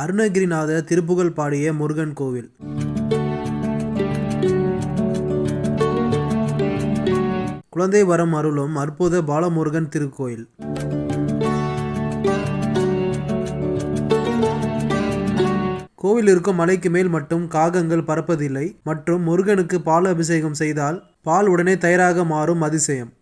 அருணகிரிநாதர் திருப்புகழ் பாடிய முருகன் கோவில். குழந்தை வரம் அருளும் அற்புத பாலமுருகன் திருக்கோயில். கோவில் இருக்கும் மலைக்கு மேல் மட்டும் காகங்கள் பறப்பதில்லை மற்றும் முருகனுக்கு பால் அபிஷேகம் செய்தால் பால் உடனே தயாராக மாறும் அதிசயம்.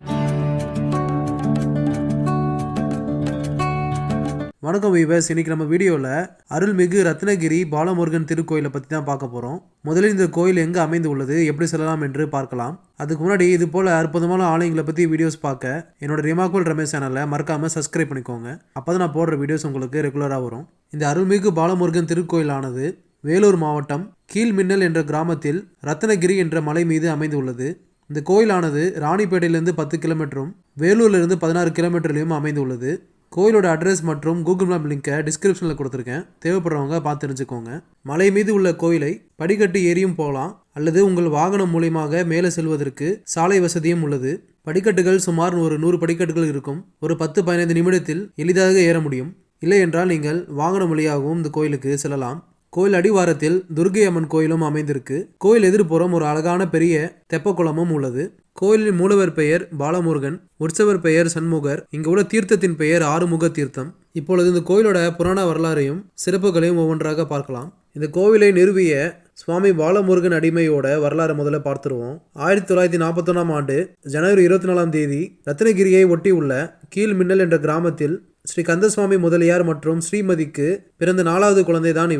வணக்கம் வீவர்ஸ், இன்னைக்கு நம்ம வீடியோவில் அருள்மிகு ரத்னகிரி பாலமுருகன் திருக்கோயிலை பற்றி தான் பார்க்க போகிறோம். முதலில் இந்த கோயில் எங்கே அமைந்து உள்ளது, எப்படி செல்லலாம் என்று பார்க்கலாம். அதுக்கு முன்னாடி இது போல் அற்புதமான ஆலயங்களை பற்றி வீடியோஸ் பார்க்க என்னோட ரிமாக்குல் ரமேஷ் சேனலை மறக்காமல் சப்ஸ்கிரைப் பண்ணிக்கோங்க. அப்போ தான் நான் போடுற வீடியோஸ் உங்களுக்கு ரெகுலராக வரும். இந்த அருள்மிகு பாலமுருகன் திருக்கோயிலானது வேலூர் மாவட்டம் கீழ்மின்னல் என்ற கிராமத்தில் ரத்னகிரி என்ற மலை மீது அமைந்துள்ளது. இந்த கோயிலானது ராணிப்பேட்டையிலிருந்து 10 கிலோமீட்டரும் வேலூர்லேருந்து 16 கிலோமீட்டர்லையும் அமைந்துள்ளது. கோயிலோட அட்ரஸ் மற்றும் கூகுள் மேப் லிங்கை டிஸ்கிரிப்ஷனில் கொடுத்துருக்கேன், தேவைப்படுறவங்க பார்த்து தெரிஞ்சுக்கோங்க. மலை மீது உள்ள கோயிலை படிக்கட்டு ஏறியும் போகலாம் அல்லது உங்கள் வாகனம் மூலியமாக மேலே செல்வதற்கு சாலை வசதியும் உள்ளது. படிக்கட்டுகள் சுமார் ஒரு 100 படிக்கட்டுகள் இருக்கும். ஒரு 10-15 நிமிடத்தில் எளிதாக ஏற முடியும். இல்லை என்றால் நீங்கள் வாகனம் வழியாகவும் இந்த கோயிலுக்கு செல்லலாம். கோயில் அடிவாரத்தில் துர்க்கை அம்மன் கோயிலும் அமைந்திருக்கு. கோயில் எதிர்ப்புறம் ஒரு அழகான பெரிய தெப்பக்குளமும் உள்ளது. கோயிலின் மூலவர் பெயர் பாலமுருகன், உற்சவர் பெயர் சண்முகர். இங்கு உள்ள தீர்த்தத்தின் பெயர் ஆறுமுக தீர்த்தம். இப்பொழுது இந்த கோயிலோட புராண வரலாறையும் சிறப்புகளையும் ஒவ்வொன்றாக பார்க்கலாம். இந்த கோவிலை நிறுவிய சுவாமி பாலமுருகன் அடிமையோட வரலாறு முதல்ல பார்த்துருவோம். 1941ஆம் ஆண்டு ஜனவரி 24ஆம் தேதி ரத்னகிரியை ஒட்டி உள்ள கீழ்மின்னல் என்ற கிராமத்தில் ஸ்ரீ கந்தசுவாமி முதலியார் மற்றும் ஸ்ரீமதிக்கு பிறந்த 4வது குழந்தை தான்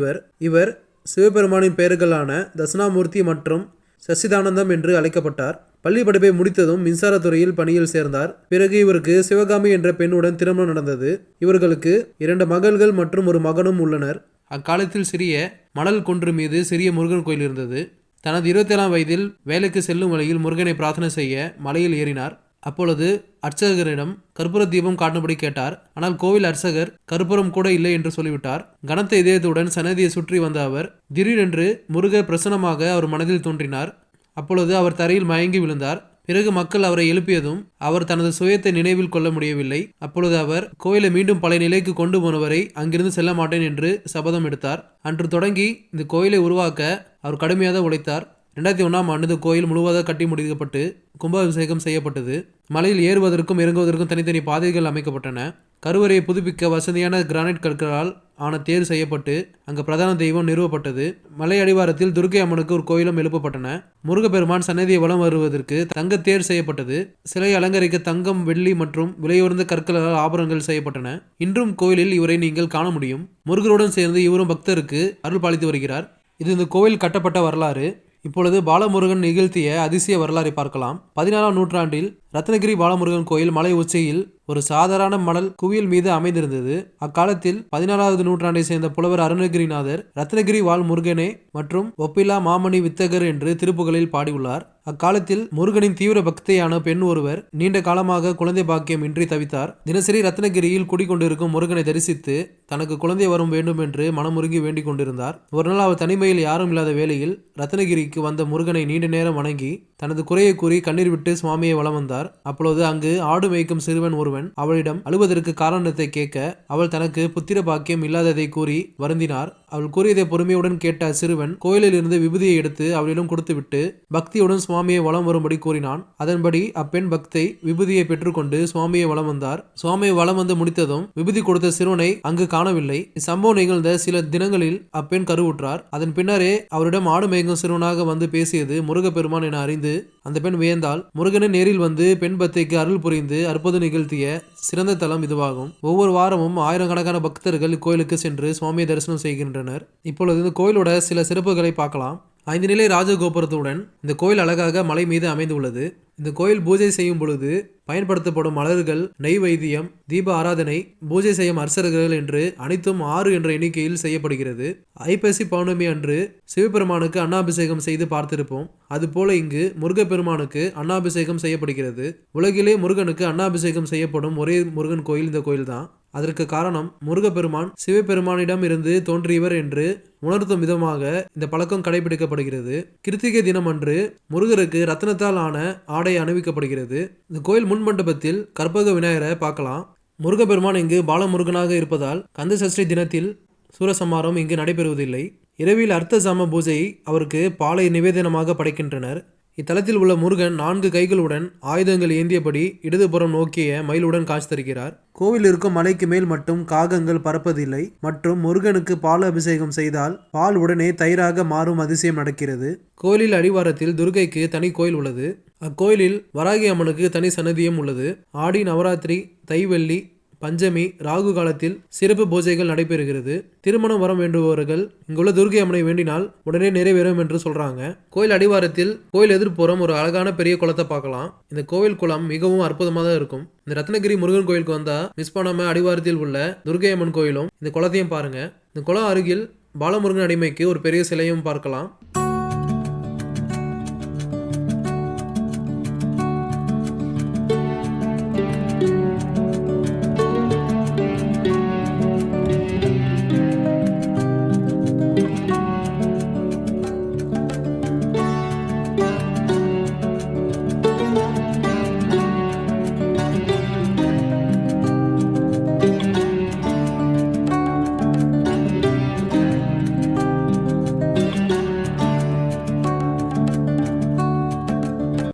இவர் சிவபெருமானின் பெயர்களான தட்சிணாமூர்த்தி மற்றும் சச்சிதானந்தம் என்று அழைக்கப்பட்டார். பள்ளி படிப்பை முடித்ததும் மின்சாரத்துறையில் பணியில் சேர்ந்தார். பிறகு இவருக்கு சிவகாமி என்ற பெண்ணுடன் திருமணம் நடந்தது. இவர்களுக்கு 2 மகள்கள் மற்றும் ஒரு மகனும் உள்ளனர். அக்காலத்தில் சிறிய மணல் குன்று மீது சிறிய முருகன் கோயில் இருந்தது. தனது 27ஆம் வயதில் வேலைக்கு செல்லும் வழியில் முருகனை பிரார்த்தனை செய்ய மலையில் ஏறினார். அப்பொழுது அர்ச்சகரிடம் கற்பூர தீபம் காட்டும்படி கேட்டார். ஆனால் கோவில் அர்ச்சகர் கற்பூரம் கூட இல்லை என்று சொல்லிவிட்டார். கனத்த இதயத்துடன் சன்னதியை சுற்றி வந்த அவர் திடீரென்று முருகர் பிரசன்னமாக அவர் மனதில் தோன்றினார். அப்பொழுது அவர் தரையில் மயங்கி விழுந்தார். பிறகு மக்கள் அவரை எழுப்பியதும் அவர் தனது சுயத்தை நினைவில் கொள்ள முடியவில்லை. அப்பொழுது அவர் கோயிலை மீண்டும் பழைய நிலைக்கு கொண்டு போனவரை அங்கிருந்து செல்ல மாட்டேன் என்று சபதம் எடுத்தார். அன்று தொடங்கி இந்த கோயிலை உருவாக்க அவர் கடுமையாக உழைத்தார். 2001ஆம் ஆண்டு இந்த கோயில் முழுவதாக கட்டி முடிக்கப்பட்டு கும்பாபிஷேகம் செய்யப்பட்டது. மலையில் ஏறுவதற்கும் இறங்குவதற்கும் தனித்தனி பாதைகள் அமைக்கப்பட்டன. கருவறையை புதுப்பிக்க வசதியான கிரானைட் கற்களால் ஆன தேர் செய்யப்பட்டு அங்கு பிரதான தெய்வம் நிறுவப்பட்டது. மலை அடிவாரத்தில் துர்க்கை அம்மனுக்கு ஒரு கோயிலும் எழுப்பப்பட்டன. முருகப்பெருமான் சன்னதியை வலம் வருவதற்கு தங்க தேர் செய்யப்பட்டது. சிலை அலங்கரிக்க தங்கம், வெள்ளி மற்றும் விலையுயர்ந்த கற்களால் ஆபரணங்கள் செய்யப்பட்டன. இன்றும் கோயிலில் இவரை நீங்கள் காண முடியும். முருகருடன் சேர்ந்து இவரும் பக்தருக்கு அருள் பாலித்து வருகிறார். இது இந்த கோயில் கட்டப்பட்ட வரலாறு. இப்பொழுது பாலமுருகன் நிகழ்த்திய அதிசய வரலாறை பார்க்கலாம். 14ஆம் நூற்றாண்டில் ரத்னகிரி பாலமுருகன் கோயில் மலை உச்சியில் ஒரு சாதாரண மணல் குவியல் மீது அமைந்திருந்தது. அக்காலத்தில் 14வது நூற்றாண்டை சேர்ந்த புலவர் அருணகிரிநாதர் ரத்னகிரி வாழ் முருகனே மற்றும் ஒப்பிலா மாமணி வித்தகர் என்று திருப்புகளில் பாடியுள்ளார். அக்காலத்தில் முருகனின் தீவிர பக்தியான பெண் ஒருவர் நீண்ட காலமாக குழந்தை பாக்கியம் இன்றி தவித்தார். தினசரி ரத்னகிரியில் குடிக்கொண்டிருக்கும் முருகனை தரிசித்து தனக்கு குழந்தை வரும் வேண்டும் என்று மனமுருகி வேண்டிக் கொண்டிருந்தார். ஒரு நாள் அவர் தனிமையில் யாரும் இல்லாத வேளையில் ரத்னகிரிக்கு வந்த முருகனை நீண்ட நேரம் வணங்கி தனது குறையை கூறி கண்ணீர் விட்டு சுவாமியை வலம் வந்தார். அப்பொழுது அங்கு ஆடு மேய்க்கும் சிறுவன் ஒருவன் அவளிடம் அழுவதற்கு காரணத்தை கேட்க அவள் தனக்கு புத்திர பாக்கியம் இல்லாததை கூறி வருந்தினார். அவள் கூறியதை பொறுமையுடன் கேட்ட சிறுவன் கோயிலில் இருந்து விபூதியை எடுத்து அவளிடம் கொடுத்துவிட்டு பக்தியுடன் சுவாமியை வலம் வரும்படி கூறினான். அதன்படி அப்பெண் பக்தை விபூதியை பெற்றுக்கொண்டு சுவாமியை வலம் வந்தார். சுவாமியை வலம் வந்து முடித்ததும் விபூதி கொடுத்த சிறுவனை அங்கு காணவில்லை. இச்சம்பவம் நிகழ்ந்த சில தினங்களில் அப்பெண் கருவுற்றார். அதன் பின்னரே அவரிடம் ஆடு மேய்க்கும் சிறுவனாக வந்து பேசியது முருகப்பெருமான் என அறிந்து அந்த பெண் வியந்தாள். முருகனை நேரில் வந்து பெண் பக்தைக்கு அருள் புரிந்து அற்புதம் நிகழ்த்திய சிறந்த தலம் இதுவாகும். ஒவ்வொரு வாரமும் ஆயிரக்கணக்கான பக்தர்கள் இக்கோயிலுக்கு சென்று சுவாமியை தரிசனம் செய்கின்றனர். இப்பொழுது இந்த கோயிலோட சில சிறப்புகளை பார்க்கலாம். 5 நிலை ராஜகோபுரத்துடன் இந்த கோயில் அழகாக மலை மீது அமைந்துள்ளது. இந்த கோயில் பூஜை செய்யும் பொழுது பயன்படுத்தப்படும் மலர்கள், நெய்வேத்தியம், தீப ஆராதனை, பூஜை செய்யும் அர்ச்சகர்கள் என்று அனைத்தும் 6 என்ற எண்ணிக்கையில் செய்யப்படுகிறது. ஐப்பசி பௌர்ணமி அன்று சிவபெருமானுக்கு அன்னாபிஷேகம் செய்து பார்த்திருப்போம். அதுபோல இங்கு முருகப்பெருமானுக்கு அன்னாபிஷேகம் செய்யப்படுகிறது. உலகிலே முருகனுக்கு அன்னாபிஷேகம் செய்யப்படும் ஒரே முருகன் கோயில் இந்த கோயில் தான். அதற்கு காரணம் முருகப்பெருமான் சிவபெருமானிடம் இருந்து தோன்றியவர் என்று உணர்த்தும் விதமாக இந்த பழக்கம் கடைபிடிக்கப்படுகிறது. கிருத்திகை தினம் அன்று முருகருக்கு ரத்தினத்தால் ஆன ஆடை அணிவிக்கப்படுகிறது. இந்த கோயில் முன் மண்டபத்தில் கற்பக விநாயகரை பார்க்கலாம். முருகப்பெருமான் இங்கு பாலமுருகனாக இருப்பதால் கந்த சஷ்டி தினத்தில் சூரசம்மாரம் இங்கு நடைபெறுவதில்லை. இரவில் அர்த்த சாம பூஜை அவருக்கு பாலை நிவேதனமாக படைக்கின்றனர். இத்தலத்தில் உள்ள முருகன் 4 கைகளுடன் ஆயுதங்கள் ஏந்தியபடி இடதுபுறம் நோக்கிய மயிலுடன் காட்சி தருகிறார். கோவில் இருக்கும் மலைக்கு மேல் மட்டும் காகங்கள் பறப்பதில்லை மற்றும் முருகனுக்கு பால் அபிஷேகம் செய்தால் பால் உடனே தயிராக மாறும் அதிசயம் நடக்கிறது. கோயிலில் அடிவாரத்தில் துர்க்கைக்கு தனி கோயில் உள்ளது. அக்கோயிலில் வராகி அம்மனுக்கு தனி சன்னதியும் உள்ளது. ஆடி நவராத்திரி, தைவெள்ளி, பஞ்சமி, ராகு காலத்தில் சிறப்பு பூஜைகள் நடைபெறுகிறது. திருமணம் வரம் வேண்டுபவர்கள் இங்குள்ள துர்க்கை அம்மனை வேண்டினால் உடனே நிறைவேறும் என்று சொல்றாங்க. கோயில் அடிவாரத்தில் கோயில் எதிர்ப்புறம் ஒரு அழகான பெரிய குளத்தை பார்க்கலாம். இந்த கோவில் குளம் மிகவும் அற்புதமாக தான் இருக்கும். இந்த ரத்னகிரி முருகன் கோயிலுக்கு வந்தா மிஸ் பண்ணாம அடிவாரத்தில் உள்ள துர்க்கை அம்மன் கோயிலும் இந்த குளத்தையும் பாருங்க. இந்த குளம் அருகில் பாலமுருகன் அடிமைக்கு ஒரு பெரிய சிலையும் பார்க்கலாம்.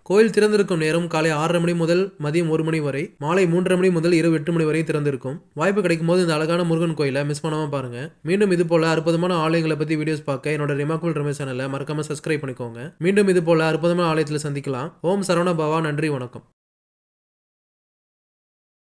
கோயில் திறந்திருக்கும் நேரம் காலை 6:30 மணி முதல் மதியம் 1 மணி வரை, மாலை 3:30 மணி முதல் இரவு 8 மணி வரை திறந்திருக்கும். வாய்ப்பு கிடைக்கும் போது இந்த அழகான முருகன் கோயிலை மிஸ் பண்ணாம பாருங்க. மீண்டும் இது போல அற்புதமான ஆலயங்களை பத்தி வீடியோஸ் பார்க்க என்னோட ரிமார்க்கபிள் ரமேஷ் சேனலை மறக்காம சப்ஸ்கிரைப் பண்ணிக்கோங்க. மீண்டும் இது போல அற்புதமான ஆலயத்தில் சந்திக்கலாம். ஓம் சரவண பவா. நன்றி, வணக்கம்.